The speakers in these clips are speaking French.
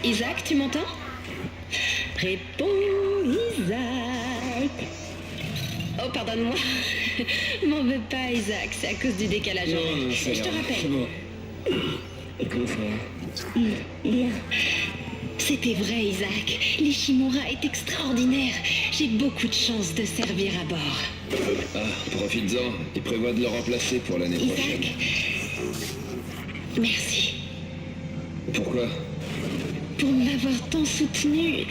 Isaac, tu m'entends? Réponds, Isaac. Oh, pardonne-moi. M'en veux pas, Isaac, c'est à cause du décalage. Non, je te rappelle. C'est bon. Et comment ça va? Bien. C'était vrai, Isaac. L'Ishimura est extraordinaire. J'ai beaucoup de chance de servir à bord. Ah, profites-en. Il prévoit de le remplacer pour l'année prochaine. Isaac, merci Pourquoi? pour m'avoir tant soutenu.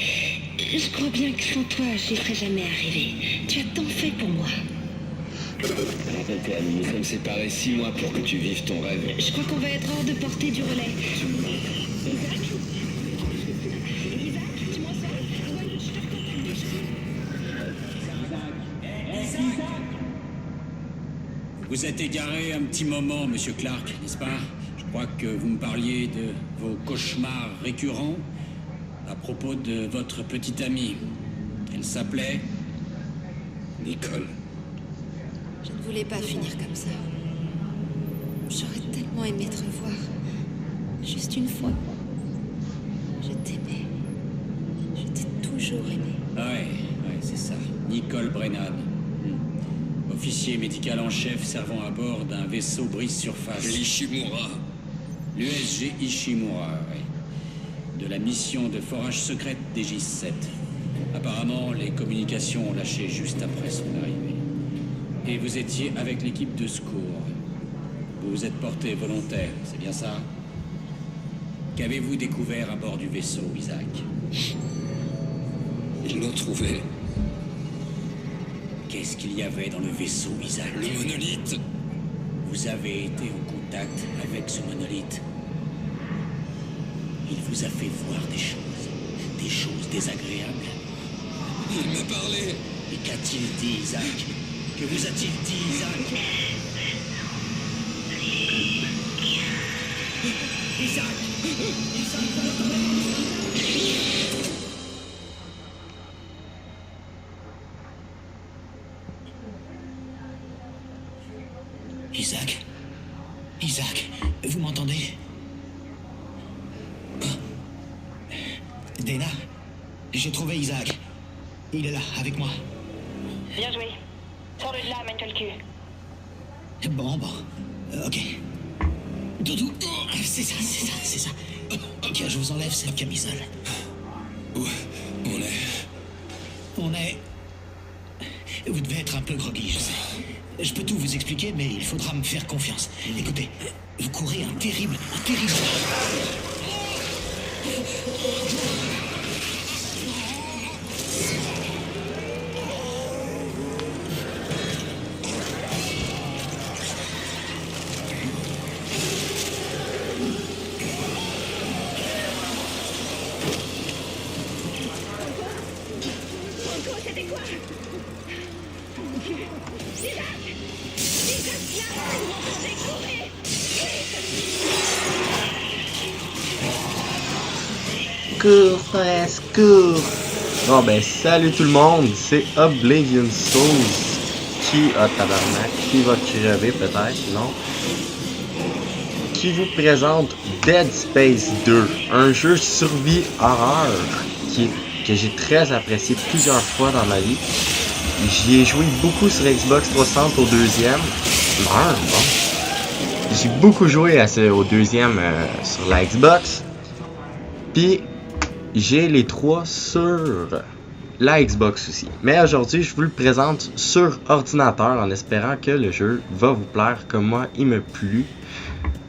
Je crois bien que sans toi, j'y serais jamais arrivé. Tu as tant fait pour moi. Rappelle-toi, nous nous sommes séparés 6 mois pour que tu vives ton rêve. Je crois qu'on va être hors de portée du relais. Isaac, tu m'entends? Ouais, je te recontacte. Vous êtes égaré un petit moment, Monsieur Clark, n'est-ce pas? Je crois que vous me parliez de vos cauchemars récurrents à propos de votre petite amie. Elle s'appelait Nicole. Je ne voulais pas finir comme ça. J'aurais tellement aimé te revoir. Juste une fois. Je t'aimais. Je t'ai toujours aimé. Ouais, c'est ça. Nicole Brennan. Officier médical en chef servant à bord d'un vaisseau brise-surface. L'Ishimura. L'USG Ishimura, oui. De la mission de forage secrète des J7. Apparemment, les communications ont lâché juste après son arrivée. Et vous étiez avec l'équipe de secours. Vous vous êtes porté volontaire, c'est bien ça? Qu'avez-vous découvert à bord du vaisseau, Isaac? Ils l'ont trouvé. Qu'est-ce qu'il y avait dans le vaisseau, Isaac? Le monolithe. Vous avez été en contact avec ce monolithe. Il vous a fait voir des choses désagréables. Il m'a parlé. Et qu'a-t-il dit, Isaac? Que vous a-t-il dit, Isaac? Isaac! Isaac? Isaac, vous m'entendez? Dana, j'ai trouvé Isaac. Il est là, avec moi. Bien joué. Sors-le de là, Michael Q. Bon, ok. Doudou, c'est ça. Ok, je vous enlève cette camisole. Où on est? Vous devez être un peu groggy, je sais. Je peux tout vous expliquer, mais il faudra me faire confiance. Écoutez, vous courez un terrible... C'était quoi? Cours, Forrest, cours! Bon ben salut tout le monde, c'est Oblivion Souls tabarnak, qui va crever peut-être, non? Qui vous présente Dead Space 2, un jeu survie horreur que j'ai très apprécié plusieurs fois dans ma vie. J'y ai joué beaucoup sur Xbox 360 au deuxième. J'ai beaucoup joué au deuxième sur la Xbox. Puis j'ai les 3 sur la Xbox aussi. Mais aujourd'hui, je vous le présente sur ordinateur en espérant que le jeu va vous plaire comme moi il me plut.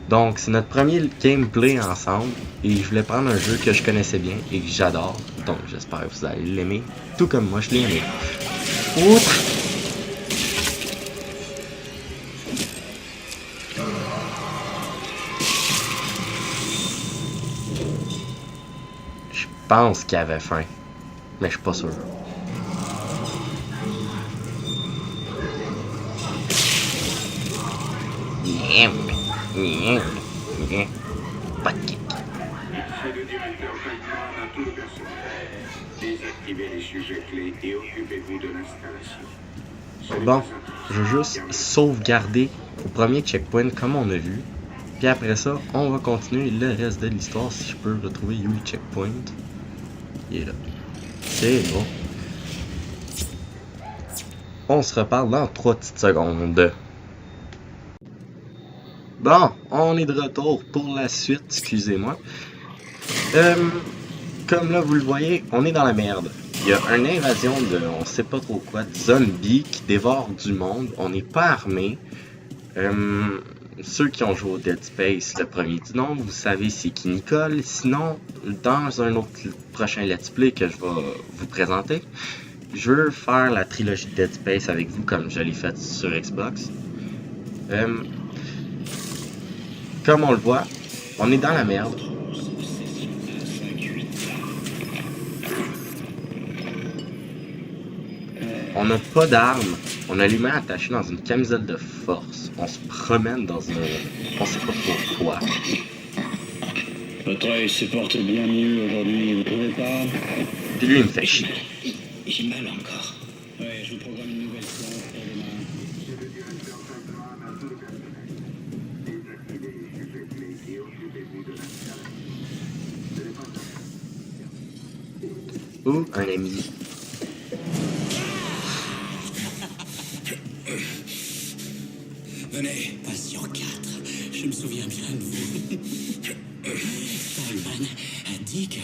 Donc c'est notre premier gameplay ensemble et je voulais prendre un jeu que je connaissais bien et que j'adore. Donc j'espère que vous allez l'aimer tout comme moi je l'ai aimé. Outre. Je pense qu'il avait faim, mais je suis pas sûr. Pas de kick. Désactivez les sujets clés et occupez-vous de l'installation. Bon, je vais juste sauvegarder au premier checkpoint comme on a vu. Puis après ça, on va continuer le reste de l'histoire si je peux retrouver Yui Checkpoint. Il est là. C'est bon. On se reparle dans 3 petites secondes. Bon, on est de retour pour la suite, excusez-moi. Comme là vous le voyez, on est dans la merde. Il y a une invasion de on sait pas trop quoi, de zombies qui dévorent du monde. On n'est pas armé. Ceux qui ont joué au Dead Space, le premier du nom, vous savez c'est qui Nicole. Sinon, dans un autre prochain Let's Play que je vais vous présenter, je veux faire la trilogie de Dead Space avec vous comme je l'ai fait sur Xbox. Comme on le voit, on est dans la merde. On n'a pas d'armes. On a les mains attachées dans une camisole de force. On se promène dans un... on sait pas trop quoi. Votre œil se porte bien mieux aujourd'hui, vous trouvez pas? Puis lui, il me fait chier. J'ai mal encore. Ouais, je vous programme une nouvelle séance pour demain. Ou un ami. Venez. Patient 4, je me souviens bien de vous. Stallman a dit que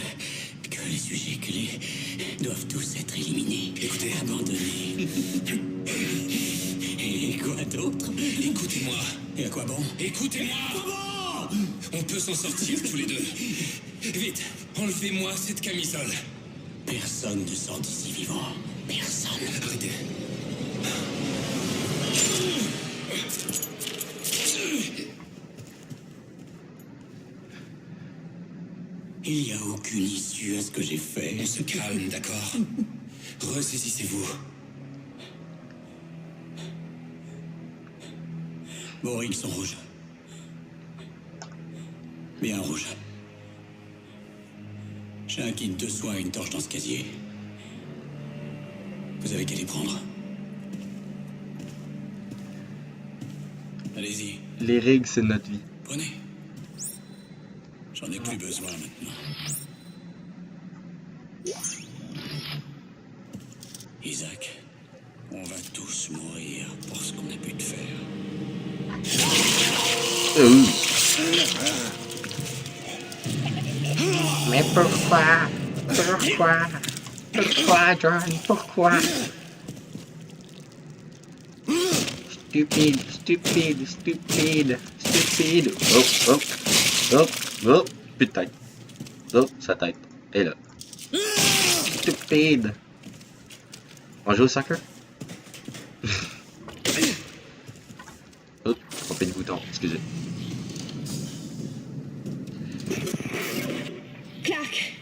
les sujets clés doivent tous être éliminés. Écoutez, abandonnés. Et quoi d'autre? Écoutez-moi. Et à quoi bon? Écoutez-moi. Comment? On peut s'en sortir tous les deux. Vite, enlevez-moi cette camisole. Personne ne sort d'ici vivant. Personne. Arrêtez. Il n'y a aucune issue à ce que j'ai fait. On se calme, d'accord? Ressaisissez-vous. Bon, ils sont rouges. Bien rouge. J'ai un kit de soins et une torche dans ce casier. Vous avez qu'à les prendre. Allez-y. Les règles, c'est notre vie. Prenez. J'en ai plus besoin maintenant. Isaac, on va tous mourir pour ce qu'on a pu te faire. Mais pourquoi? Pourquoi? Pourquoi, John? Pourquoi? Stupide, stupide, stupide, stupide. Oh, oh, oh, oh, putain. Oh, sa tête. Et là. Stupide. On joue au soccer? Oh, trompé de bouton, excusez. Clark!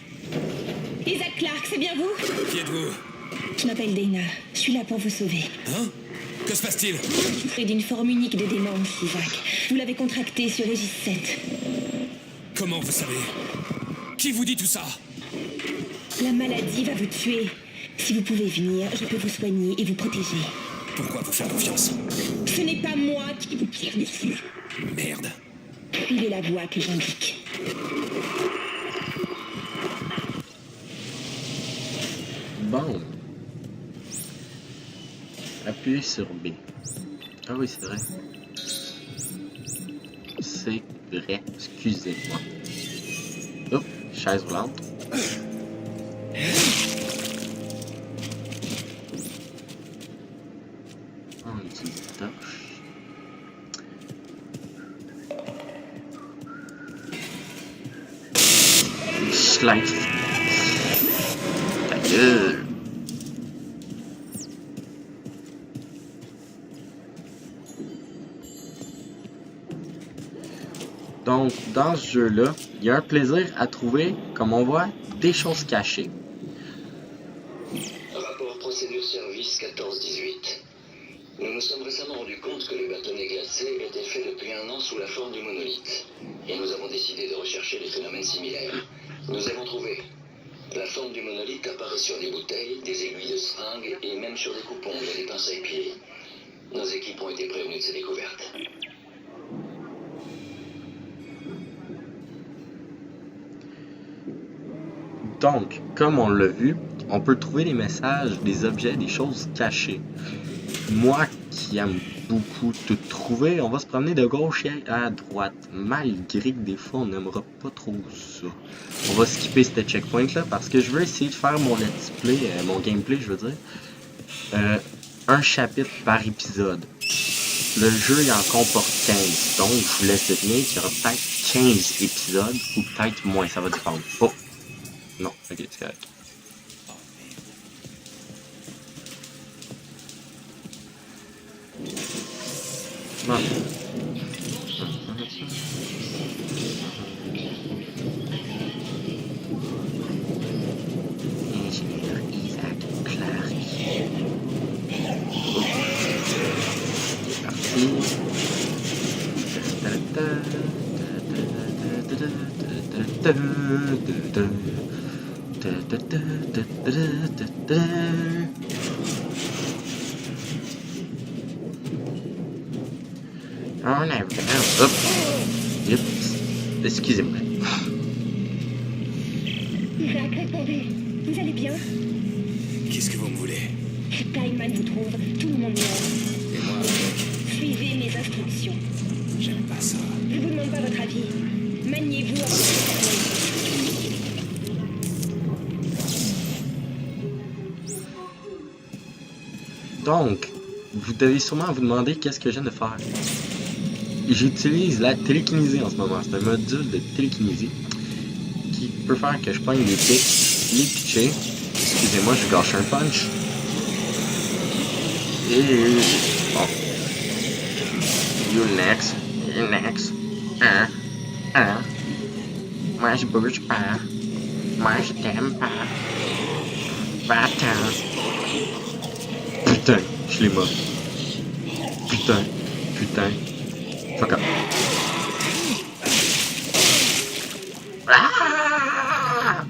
Isaac Clark, c'est bien vous? Qui êtes-vous? Je m'appelle Dana. Je suis là pour vous sauver. Hein? Que se passe-t-il? Près d'une forme unique de démence, Isaac. Vous l'avez contracté sur Régis 7. Comment vous savez? Qui vous dit tout ça? La maladie va vous tuer. Si vous pouvez venir, je peux vous soigner et vous protéger. Pourquoi vous faire confiance? Ce n'est pas moi qui vous tire dessus. Merde. Suivez la voie que j'indique. Bon. Appuyez sur B. Ah oui, c'est vrai. C'est vrai, excusez-moi. Oh, chaise roulante. On utilise une torche. Slice. Ta gueule. Donc, dans ce jeu-là, il y a un plaisir à trouver, comme on voit, des choses cachées. Rapport procédure service 14-18. Nous nous sommes récemment rendus compte que le bâtonnet glacé était fait depuis 1 an sous la forme du monolithe. Et nous avons décidé de rechercher des phénomènes similaires. Nous avons trouvé La forme du monolithe apparaît sur des bouteilles, des aiguilles de seringue et même sur des coupes-ongles et des pinces à épiler. Nos équipes ont été prévenues de ces découvertes. Donc, comme on l'a vu, on peut trouver des messages, des objets, des choses cachées. Moi qui aime beaucoup tout trouver, on va se promener de gauche à droite, malgré que des fois on n'aimera pas trop ça. On va skipper ce checkpoint là parce que je veux essayer de faire mon let's play, mon gameplay je veux dire, un chapitre par épisode. Le jeu il en comporte 15, donc je vous laisse deviner qu'il y aura peut-être 15 épisodes ou peut-être moins, ça va dépendre. Oh! Non, ok, c'est correct. Non. Ingénieur Isaac Clarke. C'est parti. On a hop. Yep. Excusez-moi. Isaac, répondez. Vous allez bien? Qu'est-ce que vous me voulez? Steinman vous trouve. Tout le monde meurt. Et moi avec? Suivez mes instructions. J'aime pas ça. Je vous demande pas votre avis. Maniez-vous à votre Donc, vous devez sûrement vous demander qu'est-ce que je viens de faire. J'utilise la télékinésie en ce moment. C'est un module de télékinésie qui peut faire que je pogne les pics, les pitcher. Excusez-moi, je gâche un punch. Et bon. You next. You next. Moi je bouge pas. Moi je t'aime pas. Va-t'en. Putain, je l'ai mort. Putain. Fuck up. Ah!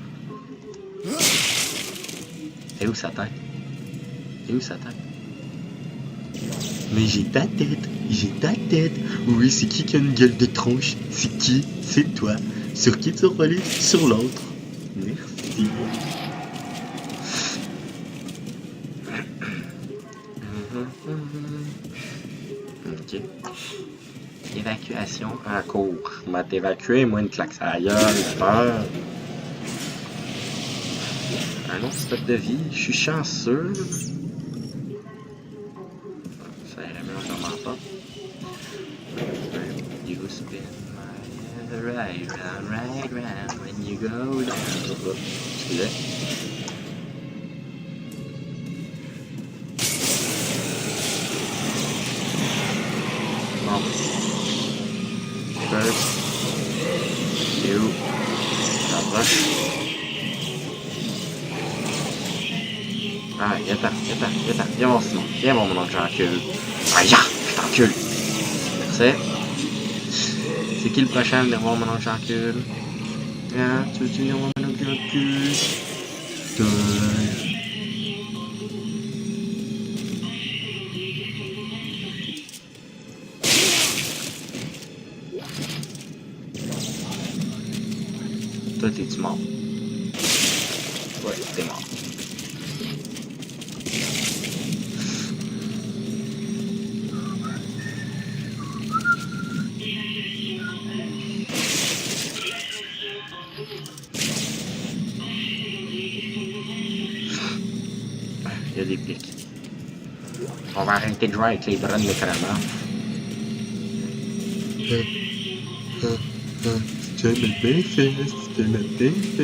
Et où sa tête? Mais j'ai ta tête. Oui, c'est qui a une gueule de tronche? C'est qui? C'est toi. Sur qui tu relais? Sur l'autre. Merci. Ok. Évacuation en cours. Je vais t'évacuer, moi une claque à la gueule, peur. Un autre stop de vie, je suis chanceux. Ça irait mieux sûrement pas. You spin my right round when you go down. Excusez. Bon. First. You. T'approches. Ah, viens-t'en. Viens voir sinon. Viens voir mon oncle, j'encule. Ah, ya! Je t'encule. Merci. C'est qui le prochain à venir voir mon oncle, j'encule? Viens, tu veux-tu venir voir mon oncle, j'encule? Toi, t'es-tu mort? Ouais, t'es mort. Il y a des pics. On va arrêter de jouer avec les drones de calamar. Tu me défesses.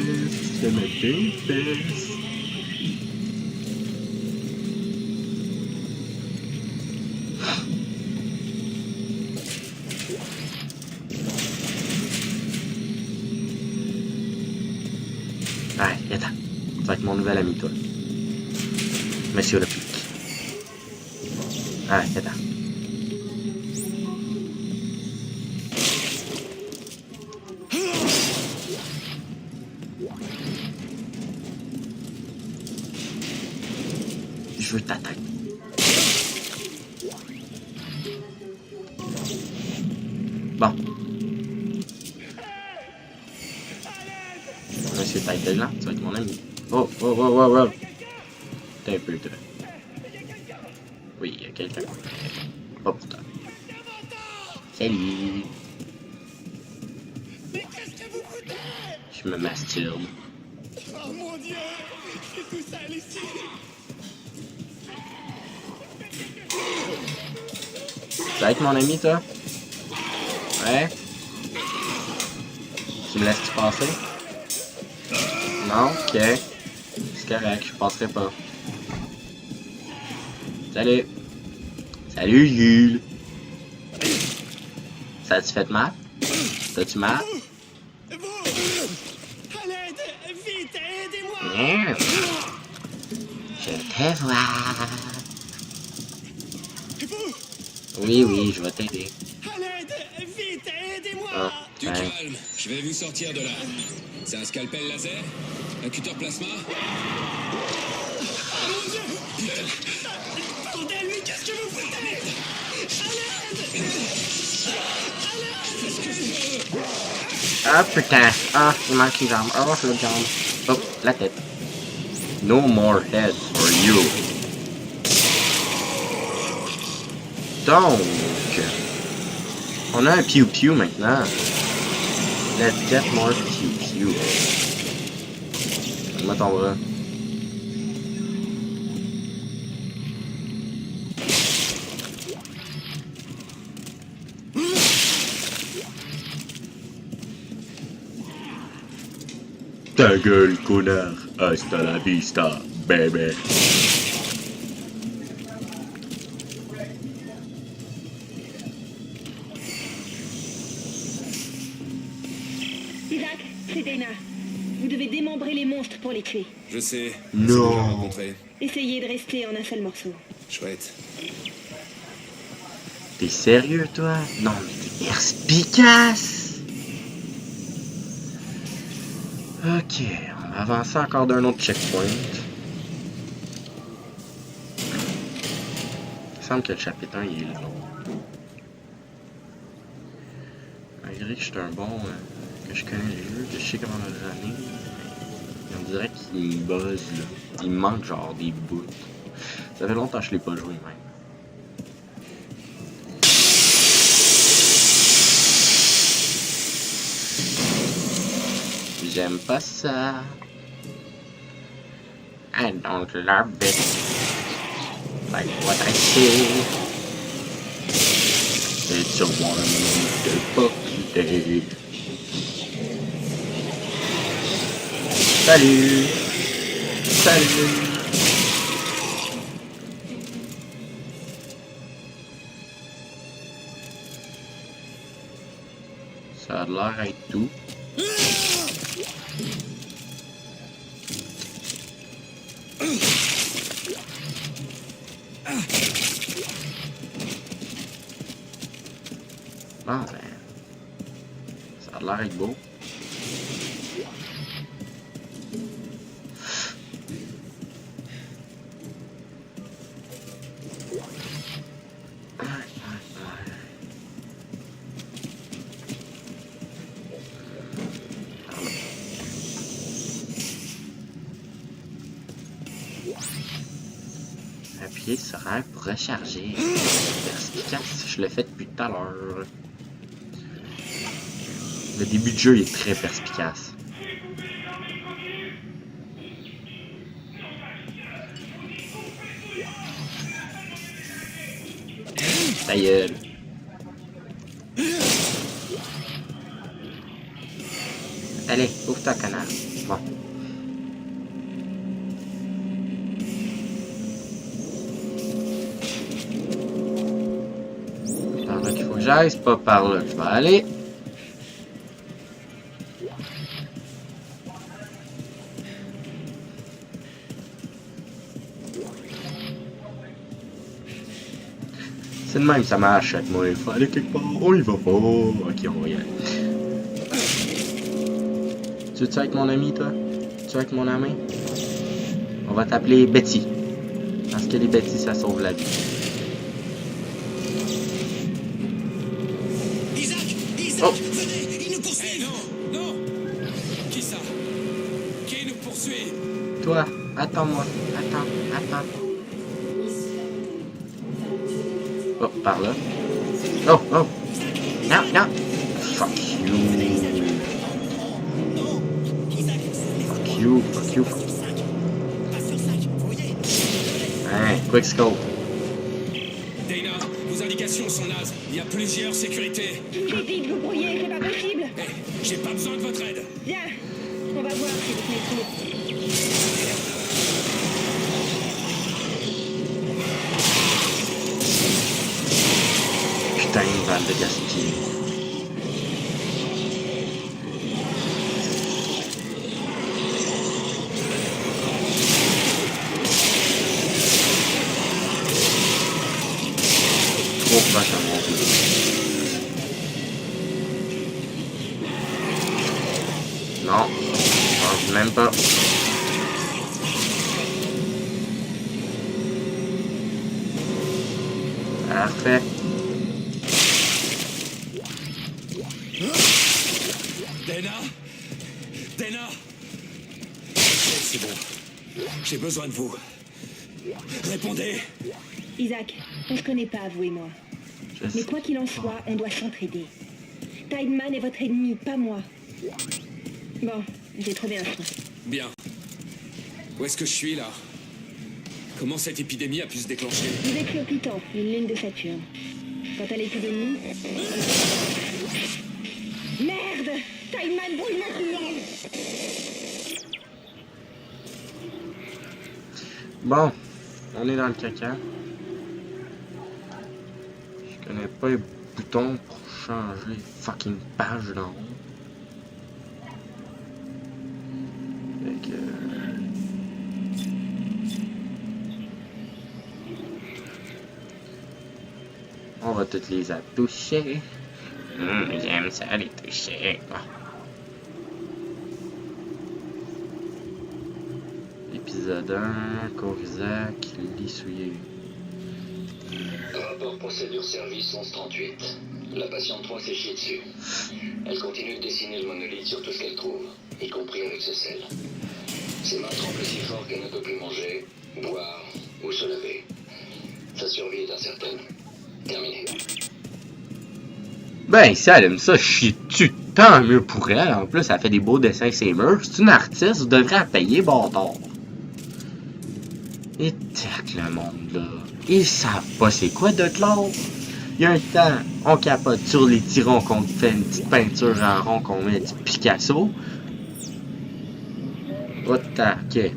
Allez, attends. Tu vas être mon nouvel ami, toi. Monsieur le pic. Allez, attends. Je veux ta tête. Bon. On va essayer de t'aider là, tu vas être mon ami. Oh, oh, oh, oh, oh. T'es un peu de... Oui, il y a quelqu'un. Oh putain. Salut. Mais qu'est-ce que vous foutez? Je me masturbe. Oh mon Dieu! C'est tout sale ici! Tu vas être mon ami, toi? Ouais? Tu me laisses-tu passer? Non? Ok. C'est correct, je passerai pas. Salut! Salut, Jules! Ça a-tu fait mal? T'as-tu mal? À l'aide! Vite, aidez-moi! Merde! Je te vois! Oui, oui, je vais t'aider. À l'aide! Vite, aidez-moi! Ah, Du ouais. calme, je vais vous sortir de là. C'est un scalpel laser? Un cutter plasma? Mon Dieu! Bordel, mais qu'est-ce que vous foutez? Ah putain! Ah, il manque une jambe. Oh, je le jambe. Oh, la tête. No more head for you. Donc, on a un pew-pew maintenant. Let's get more pew-pew. Donne-moi ton bras. Ta gueule, connard. Hasta la vista, bébé. Isaac, c'est Dana. Vous devez démembrer les monstres pour les tuer. Je sais. Non. On s'est déjà rencontrés. Essayez de rester en un seul morceau. Chouette. T'es sérieux, toi? Non, mais t'es perspicace! Ok, on va avancer encore d'un autre checkpoint. Il semble que le chapitre 1 il est long. Malgré que je suis un bon... que je connais le jeu, que je sais comment le runner, on dirait qu'il me buzz là. Il me manque genre des bouts. Ça fait longtemps que je l'ai pas joué même. J'aime pas ça. I don't love it. Like what I see. It's a wonderful day. Salut. Salut. Ça a l'air d'être tout. Bon, ben, ça a l'air d'être beau. Appuyer sur R pour recharger. Perspicace, je le fais depuis tout à l'heure. Le début de jeu est très perspicace. Ta gueule. Allez, ouvre ta canard. Bon. Par là qu'il faut que j'aille, c'est pas par là que je vais aller. C'est de même, ça marche avec moi. Il faut aller quelque part. On y va pas. Ok, on va y aller. Tu veux être mon ami, toi? Tu veux être mon ami? On va t'appeler Betty. Hein? Parce que les bêtises, ça sauve la vie. Isaac, Oh. venez, il nous poursuit. Non, non. Qui ça? Qui nous poursuit? Toi, attends-moi. Attends. Oh, par là. Oh. Non. Fuck you. Hein, quick scope. Dana, vos indications sont nazes. Il y a plusieurs sécurités. Vite, vous brouillez, c'est pas possible. J'ai pas besoin de votre aide. Viens, on va voir si vous tenez le coup. Putain, une balle de gaspille. Trop proche à mon but. Non, je pense même pas. Parfait. Dana. C'est bon. J'ai besoin de vous. Répondez. Isaac, on se connaît pas, vous et moi. Mais quoi qu'il en soit, on doit s'entraider. Tideman est votre ennemi, pas moi. Bon, j'ai trouvé un chemin. Bien. Où est-ce que je suis, là? Comment cette épidémie a pu se déclencher? Vous êtes sur Titan, une lune de Saturne. Quant à l'épidémie... Merde! Tideman brûle maintenant! Bon, on est dans le caca. Je connais pas les boutons pour changer les fucking pages d'en haut. Fait que... on va toutes les toucher. J'aime ça les toucher. Ah. Épisode 1, Corzac, Lissouillé. Rapport procédure service 1138. La patiente 3 s'est chiée dessus. Elle continue de dessiner le monolithe sur tout ce qu'elle trouve, y compris avec ses selles. Ses mains tremblent si fort qu'elle ne peut plus manger, boire ou se laver. Sa survie est incertaine. Terminé. Ben, si elle aime ça, chier dessus, tant mieux pour elle. En plus, elle fait des beaux dessins, c'est murs. C'est une artiste, vous devrez la payer, bâtard. Et tac, le monde, là. Ils savent pas c'est quoi de l'art. Il y a un temps, on capote sur les tirons qu'on fait une petite peinture en rond qu'on met du Picasso. Oh, tac, ok.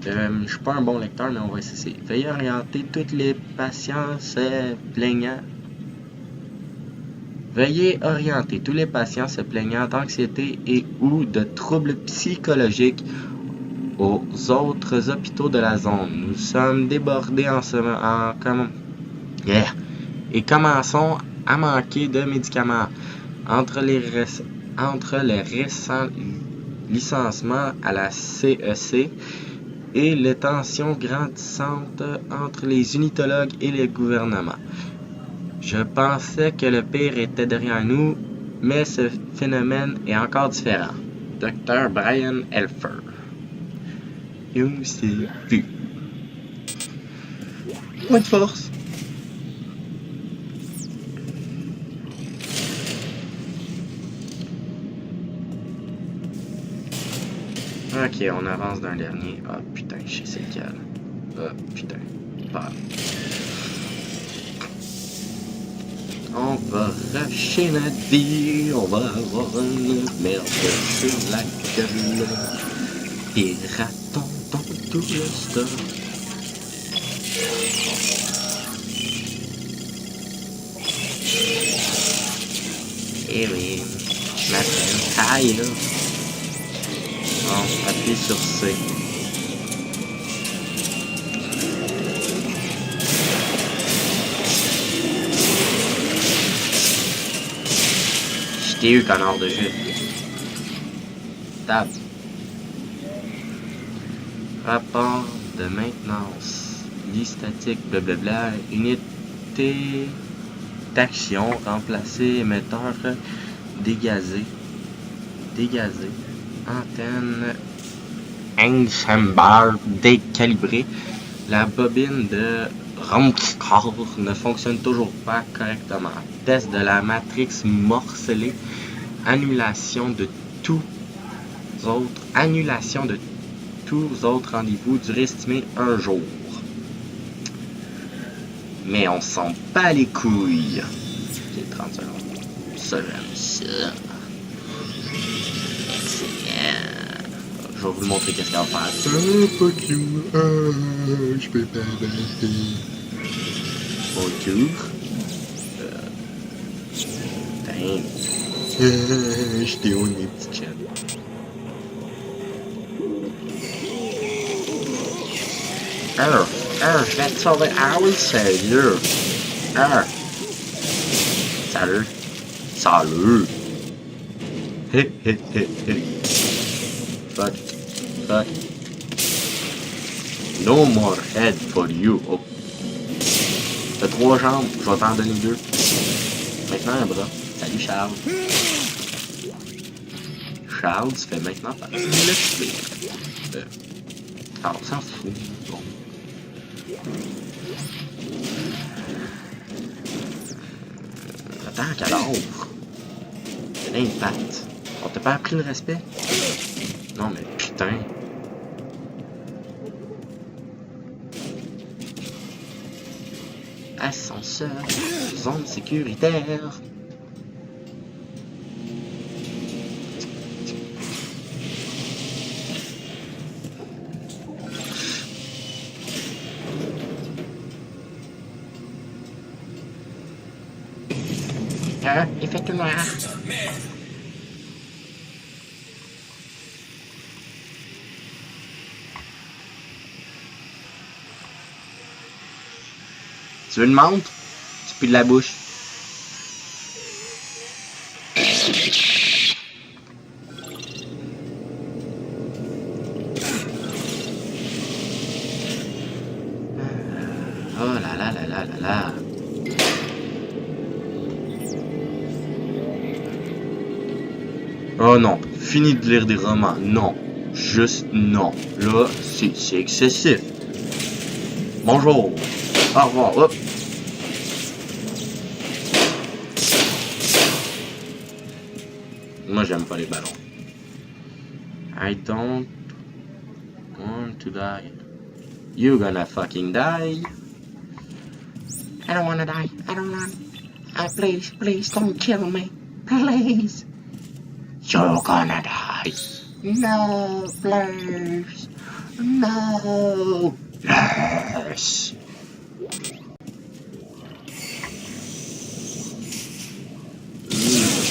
Je suis pas un bon lecteur, mais on va essayer. Veuillez orienter toutes les patients se plaignant. Veuillez orienter tous les patients se plaignant d'anxiété et ou de troubles psychologiques aux autres hôpitaux de la zone. Nous sommes débordés en ce moment et commençons à manquer de médicaments. Entre les récents licenciements à la CEC et les tensions grandissantes entre les unitologues et le gouvernement. Je pensais que le pire était derrière nous, mais ce phénomène est encore différent. Dr. Brian Elfer. You see vu. Point de force. Ok, on avance d'un dernier. Ah putain, je sais c'est lequel. Ah putain. Pas. On va racher notre vie, on va avoir une merde sur la gueule. Des ratons dans tout le stock. Eh oui, je m'appelle Tyler. Bon, appuie sur C. Je t'ai eu, connard de jeu. Tape. Rapport de maintenance. Vie statique, blablabla. Unité d'action, remplacer, émetteur, dégazé. Dégazé. Antenne. Ensemble décalibré. La bobine de Ramscar ne fonctionne toujours pas correctement. Test de la matrix morcelée. Annulation de tous autres rendez-vous, durée estimée 1 jour. Mais on s'en bat les couilles. J'ai 30 secondes. Ça, j'aime ça. Je vais vous le montrer qu'est-ce qu'elle va faire. Fuck you. Je peux pas rester. Bonjour. J'étais où mes petits chats? Je vais te sauver. Ah oui, sérieux. Salut. Salut. Hé. Fuck. No more head for you. Oh. T'as 3 jambes, je vais t'en donner 2. Maintenant un bras. Salut Charles. Charles se fait maintenant par le tuer. On s'en fout. Bon. Attends, cadavre. C'est une patte. On t'a pas appris le respect? Non mais putain. Ascenseur, zone sécuritaire. Il fait tout noir. Tu veux une montre? Tu pues de la bouche. Oh là là là là là là. Oh non, fini de lire des romans. Non, juste non. Là, c'est excessif. Bonjour. Au revoir. Hop. Moi, j'aime pas les ballons. I don't want to die. You're gonna fucking die. I don't wanna die. I don't want. Please don't kill me. Please. You're gonna die. No, please. No. Yes.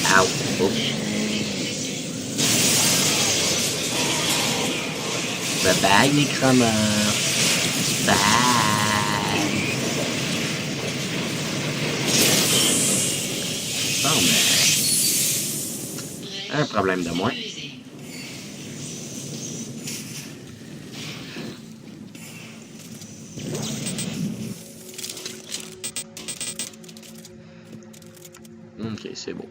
Ow. Oh. Bye bye, Necromeur. Bye. Bon, mais... un problème de moins. Ok, c'est bon.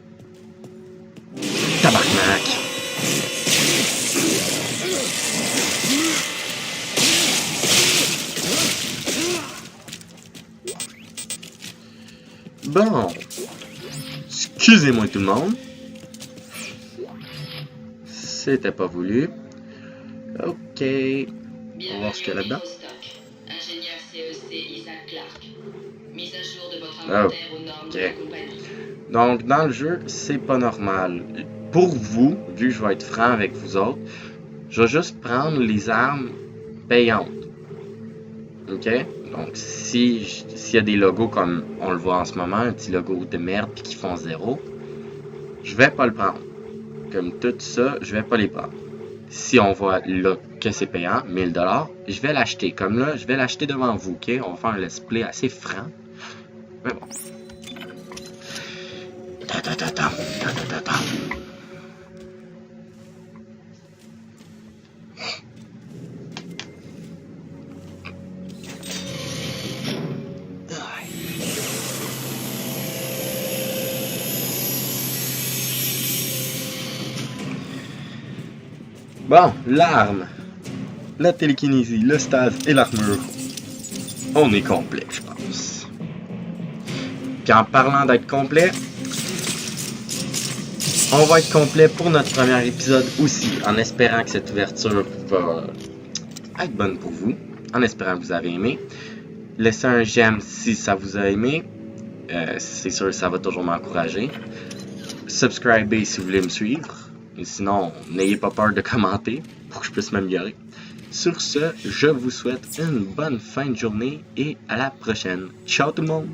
Tabarnak! Bon. Excusez-moi tout le monde. C'était pas voulu. Ok. On va voir ce qu'il y a là-dedans. Ingénieur CEC Isaac Clarke. Mise à jour de votre inventaire aux normes de la compagnie. Donc, dans le jeu, c'est pas normal. Pour vous, vu que je vais être franc avec vous autres, je vais juste prendre les armes payantes. Ok? Donc, s'il y a des logos comme on le voit en ce moment, un petit logo de merde puis qui font 0, je vais pas le prendre. Comme tout ça, je vais pas les prendre. Si on voit là que c'est payant, 1000 $, je vais l'acheter. Comme là, je vais l'acheter devant vous, ok? On va faire un let's play assez franc. Mais bon. Bon, l'arme, la télékinésie, le stase et l'armure. On est complet, je pense. Puis en parlant d'être complet, on va être complet pour notre premier épisode aussi, en espérant que cette ouverture va être bonne pour vous, en espérant que vous avez aimé. Laissez un j'aime si ça vous a aimé, c'est sûr que ça va toujours m'encourager. Subscribez si vous voulez me suivre, et sinon, n'ayez pas peur de commenter pour que je puisse m'améliorer. Sur ce, je vous souhaite une bonne fin de journée et à la prochaine. Ciao tout le monde!